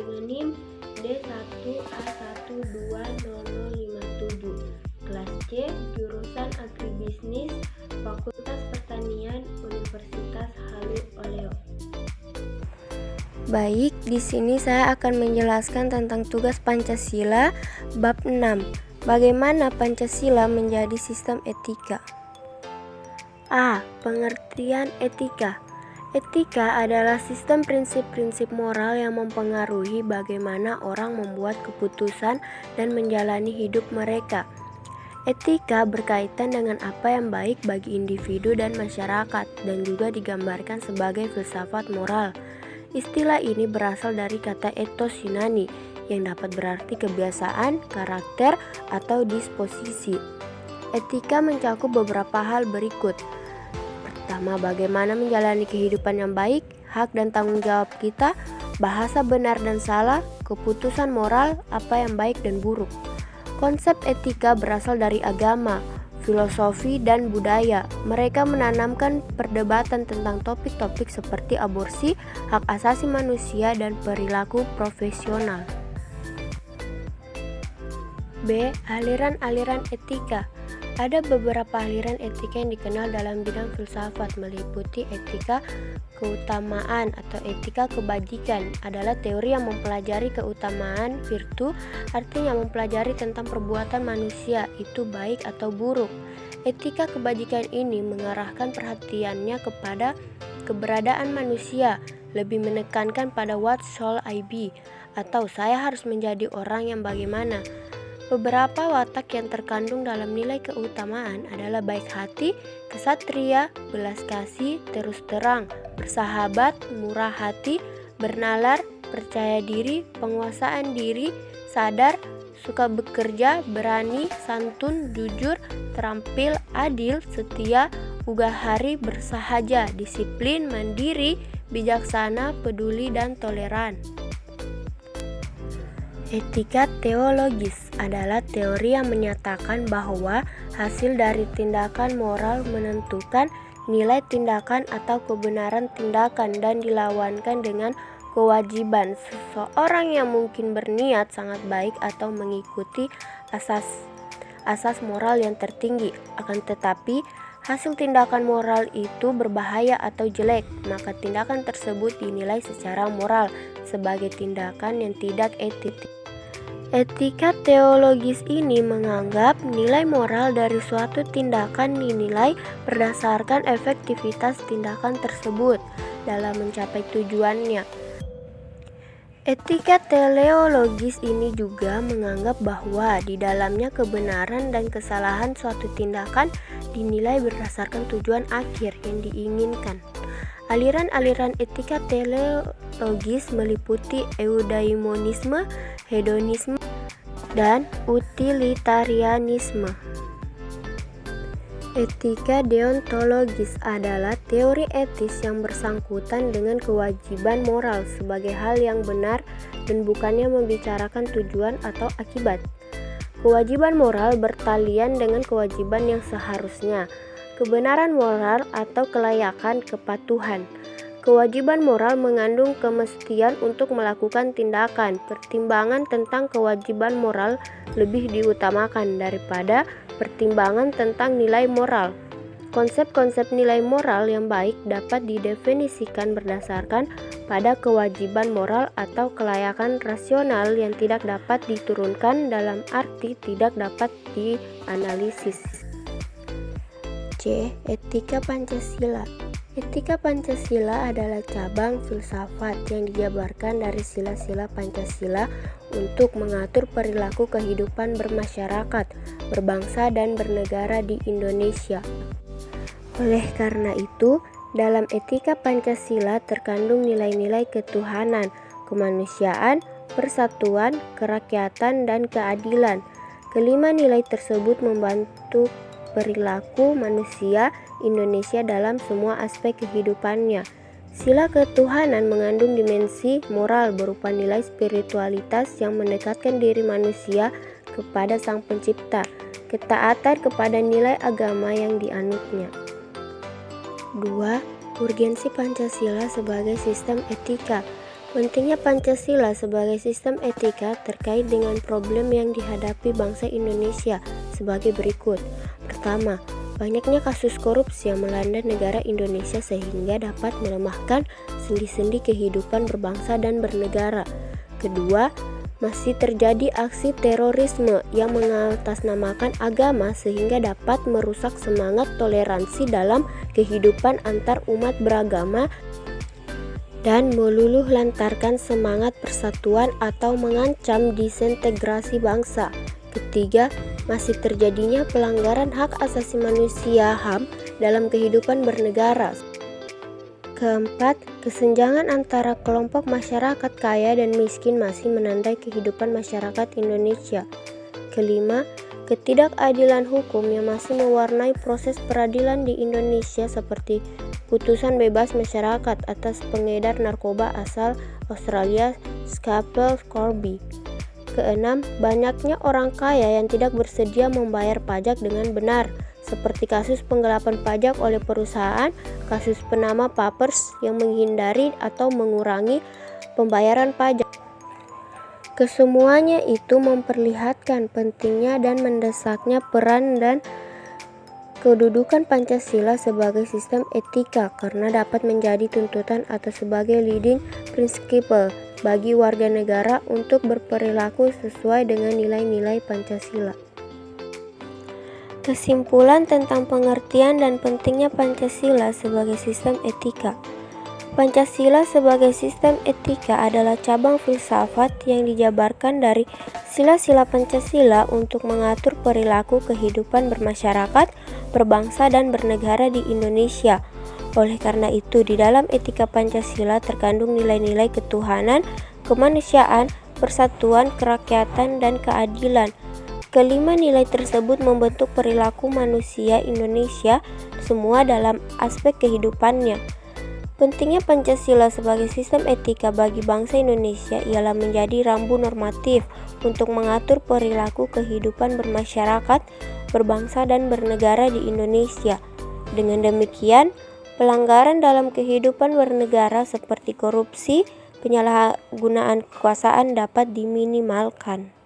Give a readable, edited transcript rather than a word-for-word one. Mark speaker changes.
Speaker 1: dengan NIM D1A1200057, kelas C, jurusan Agribisnis, Fakultas Pertanian, Universitas Halu Oleo.
Speaker 2: Baik, di sini saya akan menjelaskan tentang tugas Pancasila bab 6. Bagaimana Pancasila menjadi sistem etika? A. Pengertian etika. Etika adalah sistem prinsip-prinsip moral yang mempengaruhi bagaimana orang membuat keputusan dan menjalani hidup mereka. Etika berkaitan dengan apa yang baik bagi individu dan masyarakat, dan juga digambarkan sebagai filsafat moral. Istilah ini berasal dari kata ethos Yunani, yang dapat berarti kebiasaan, karakter, atau disposisi. Etika mencakup beberapa hal berikut. Pertama, bagaimana menjalani kehidupan yang baik, hak dan tanggung jawab kita, bahasa benar dan salah, keputusan moral, apa yang baik dan buruk. Konsep etika berasal dari agama, filosofi, dan budaya. Mereka menanamkan perdebatan tentang topik-topik seperti aborsi, hak asasi manusia, dan perilaku profesional. B. Aliran-aliran etika. Ada beberapa aliran etika yang dikenal dalam bidang filsafat, meliputi etika keutamaan atau etika kebajikan. Adalah teori yang mempelajari keutamaan virtu, artinya mempelajari tentang perbuatan manusia, itu baik atau buruk. Etika kebajikan ini mengarahkan perhatiannya kepada keberadaan manusia, lebih menekankan pada what shall I be, atau saya harus menjadi orang yang bagaimana. Beberapa watak yang terkandung dalam nilai keutamaan adalah baik hati, kesatria, belas kasih, terus terang, bersahabat, murah hati, bernalar, percaya diri, penguasaan diri, sadar, suka bekerja, berani, santun, jujur, terampil, adil, setia, ugahari, bersahaja, disiplin, mandiri, bijaksana, peduli, dan toleran. Etika teologis adalah teori yang menyatakan bahwa hasil dari tindakan moral menentukan nilai tindakan atau kebenaran tindakan dan dilawankan dengan kewajiban seseorang yang mungkin berniat sangat baik atau mengikuti asas moral yang tertinggi. Akan tetapi, hasil tindakan moral itu berbahaya atau jelek, maka tindakan tersebut dinilai secara moral sebagai tindakan yang tidak etis. Etika teologis ini menganggap nilai moral dari suatu tindakan dinilai berdasarkan efektivitas tindakan tersebut dalam mencapai tujuannya. Etika teleologis ini juga menganggap bahwa di dalamnya kebenaran dan kesalahan suatu tindakan dinilai berdasarkan tujuan akhir yang diinginkan. Aliran-aliran etika teleologis meliputi eudaimonisme, hedonisme, dan utilitarianisme. Etika deontologis adalah teori etis yang bersangkutan dengan kewajiban moral sebagai hal yang benar dan bukannya membicarakan tujuan atau akibat. Kewajiban moral bertalian dengan kewajiban yang seharusnya. Kebenaran moral atau kelayakan kepatuhan. Kewajiban moral mengandung kemestian untuk melakukan tindakan. Pertimbangan tentang kewajiban moral lebih diutamakan daripada pertimbangan tentang nilai moral. Konsep-konsep nilai moral yang baik dapat didefinisikan berdasarkan pada kewajiban moral atau kelayakan rasional yang tidak dapat diturunkan dalam arti tidak dapat dianalisis. C. Etika Pancasila. Etika Pancasila adalah cabang filsafat yang dijabarkan dari sila-sila Pancasila untuk mengatur perilaku kehidupan bermasyarakat, berbangsa, dan bernegara di Indonesia. Oleh karena itu, dalam etika Pancasila terkandung nilai-nilai ketuhanan, kemanusiaan, persatuan, kerakyatan, dan keadilan. Kelima nilai tersebut membantu perilaku manusia Indonesia dalam semua aspek kehidupannya. Sila ketuhanan mengandung dimensi moral berupa nilai spiritualitas yang mendekatkan diri manusia kepada Sang Pencipta, ketaatan kepada nilai agama yang dianutnya. 2. Urgensi Pancasila sebagai sistem etika. Pentingnya Pancasila sebagai sistem etika terkait dengan problem yang dihadapi bangsa Indonesia sebagai berikut. Pertama, banyaknya kasus korupsi yang melanda negara Indonesia sehingga dapat melemahkan sendi-sendi kehidupan berbangsa dan bernegara. Kedua, masih terjadi aksi terorisme yang mengatasnamakan agama sehingga dapat merusak semangat toleransi dalam kehidupan antar umat beragama dan meluluh lantarkan semangat persatuan atau mengancam disintegrasi bangsa. Ketiga, masih terjadinya pelanggaran hak asasi manusia (HAM) dalam kehidupan bernegara. Keempat, kesenjangan antara kelompok masyarakat kaya dan miskin masih menandai kehidupan masyarakat Indonesia. Kelima, ketidakadilan hukum yang masih mewarnai proses peradilan di Indonesia seperti putusan bebas masyarakat atas pengedar narkoba asal Australia Scappell Corby. Keenam, banyaknya orang kaya yang tidak bersedia membayar pajak dengan benar, seperti kasus penggelapan pajak oleh perusahaan, kasus Panama Papers yang menghindari atau mengurangi pembayaran pajak. Kesemuanya itu memperlihatkan pentingnya dan mendesaknya peran dan kedudukan Pancasila sebagai sistem etika karena dapat menjadi tuntutan atau sebagai leading principle bagi warga negara untuk berperilaku sesuai dengan nilai-nilai Pancasila. Kesimpulan tentang pengertian dan pentingnya Pancasila sebagai sistem etika. Pancasila sebagai sistem etika adalah cabang filsafat yang dijabarkan dari sila-sila Pancasila untuk mengatur perilaku kehidupan bermasyarakat, berbangsa, dan bernegara di Indonesia. Oleh karena itu, di dalam etika Pancasila terkandung nilai-nilai ketuhanan, kemanusiaan, persatuan, kerakyatan, dan keadilan. Kelima nilai tersebut membentuk perilaku manusia Indonesia semua dalam aspek kehidupannya. Pentingnya Pancasila sebagai sistem etika bagi bangsa Indonesia ialah menjadi rambu normatif untuk mengatur perilaku kehidupan bermasyarakat, berbangsa, dan bernegara di Indonesia. Dengan demikian, pelanggaran dalam kehidupan bernegara seperti korupsi, penyalahgunaan kekuasaan dapat diminimalkan.